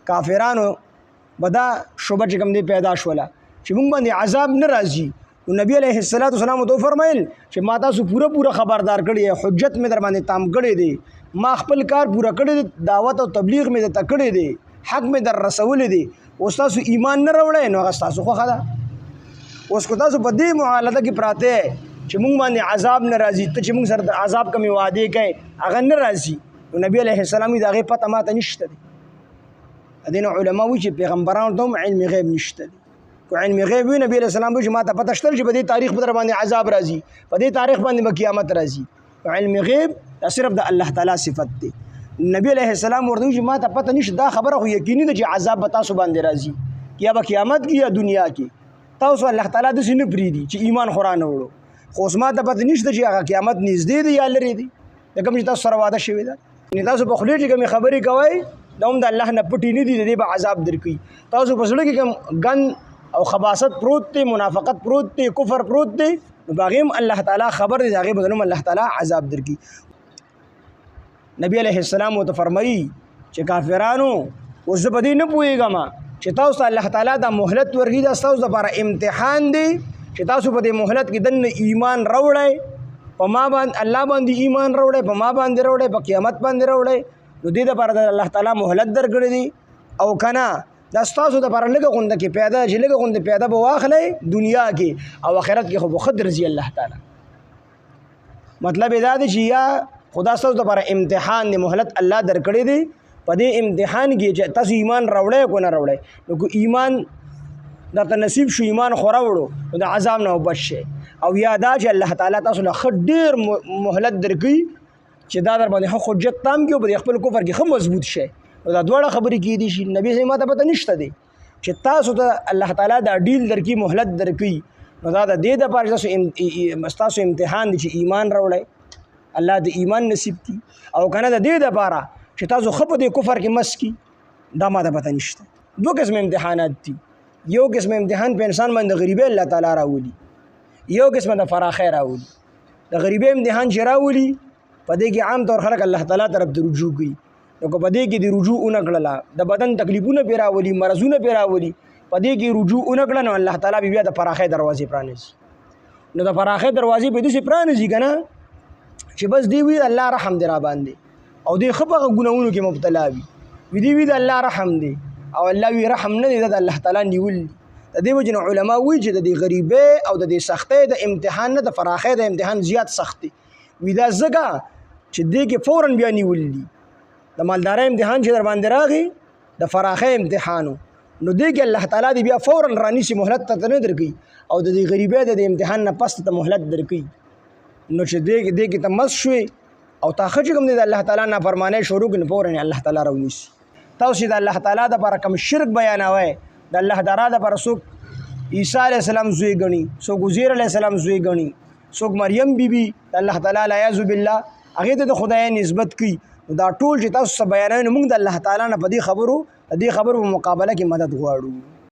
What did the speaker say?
کافرانو بدا شوبه چې کوم دی پیدا شوله چې موږ باندې عذاب نه راځي. نو نبی علیه السلام تو فرمایل چې ما تاسو پوره خبردار کړی حجت مې در باندې تام کړی دی ما خپل کار پوره کړی دی دعوت او تبلیغ مې ته کړی دی حق مې در رسول دی اوس تاسو ایمان نه راوړی نو هغه تاسو خو خدا اوس کو تاسو په دې معالجه کې پراته چې موږ باندې عذاب نه راځي ته چې موږ سره د عذاب کمی وعده کوي هغه نه راځي. نو نبی علیه السلام دا هغه پته ماته نشته دی. دین علماء وی چې پیغمبرانو ته علم غیب نشته دی. کو علم غیب وی نبی علیہ السلام وی ماته پته شته چې په دې تاریخ پر باندې عذاب راځي په دې تاریخ باندې قیامت راځي. علم غیب دا صرف د الله تعالی صفت دی. نبی علیہ السلام ورته چې ماته پته نشته دا خبره خو یقیني ده چې عذاب به تاسو باندې راځي یا به قیامت کې یا دنیا کې تاسو الله تعالی د سینې پریدي چې ایمان قرآن وړو خو اوس ماته پته نشته چې هغه قیامت نږدې دی یا لري دی دا کوم چې تاسو سره وعده شوی ده. تاسو په خولې کې کوم خبرې کوئ دا هم د الله نه پټې نه دي د دې به عذاب درکوي. تاسو په زړه کې کوم ګن او خباثت پروت دی منافقت پروت دی کفر پروت دی نو باغې هم الله تعالی خبر دی هغې بدلم الله تعالی عذاب درکوي. نبی علیه السلام ورته فرمایي چې کافرانو اوس زه په دې نه پوهېږم چې تاسو ته الله تعالی دا مهلت ورکړي دا ستاسو دپاره امتحان دی چې تاسو په دې مهلت کې دننه ایمان راوړئ په ما باندې الله باندې ایمان راوړئ په ما باندې راوړئ په قیامت باندې راوړئ نو دې دپاره د الله تعالی مهلت درکړی دی او که نه دا ستاسو دپاره لږه غونده کې پیدا چې لږه غونده پیدا به واخلئ دنیا کې او آخرت کې خو به ښه درځي الله تعالی. مطلب یې دا دی چې یا خدا ستاسو دپاره امتحان دی مهلت الله درکړی دی په دې امتحان کې چې تاسو ایمان راوړئ کو نه راوړئ نو که ایمان درته نصیب شو ایمان خو راوړو نو د عذاب نه وبچ شئ او یا دا چې الله تعالی تاسو له ښه ډېر مهلت درکوي چې دا در باندې ښه حجت تام کړي او په خپل کفر کې ښه مضبوط شئ. نو دا دواړه خبرې کېدی شي. نبی صلی ماته پته نشته دی چې تاسو ته الله تعالی دا ډیل درکوي مهلت درکوي نو دا د دې دپاره ستاسو امتحان دی چې ایمان راوړئ الله د ایمان نصیب کړي او که نه د دې دپاره چې تاسو ښه په دې کفر کې مس کړي دا ماته پته نشته. دوه قسم امتحانات دي. یو قسم امتحان په انسان باندې د غریبۍ الله تعالی راولي یو قسم د فراخۍ راولي. د غریبۍ امتحان چې راولي په دې کې عام طور خلک الله تعالی طرف ته رجوع کوي نو که په دې کې د رجوع ونه کړله د بدن تکلیفونه پرې راولي مرضونه پرې راولي په دې کې رجوع ونه کړله نو الله تعالی بیا د فراخۍ دروازې پرانیزي. نو د فراخۍ دروازې په داسې پرانیزي که نه چې بس دی وي الله رحم دی را باندې او دی ښه په ګناهونو کې مبتلا وي دی وي د الله رحم دی او الله وی رحم نه دی د الله تعالی نیول دی. د دې وجې نه علما وایي چې د دې غریبۍ او د دې سختۍ د امتحان نه د فراخۍ د امتحان زیات سخت دی. وي دا ځکه چې دې کې فوراً بیا نیول دي د مالدارۍ امتحان چې در باندې راغی د فراخۍ امتحانو نو دې کې الله تعالی دی بیا فوراً رانیسي مهلت ته نه درکوي او د دې غریبۍ د امتحان نه پس ته مهلت درکوي. نو چې دې کې ته مس شوې او تا ښه چې کوم دی د الله تعالی نافرمانۍ شروع کړي نو فوراً الله تعالی راونیسي. تاسو د الله تعالی دپاره کوم شرک بیانوئ د الله تعالی دپاره څوک عیسی علیه السلام زوی ګڼي څوک عزیر علیه السلام زوی ګڼي څوک مریم بیبي د الله تعالی العیاذ بالله هغې ته د خدای نسبت کوي دا ټول چې تاسو څه بیانوئ نو موږ د الله تعالی نه په دې خبرو په مقابله کې مدد غواړو.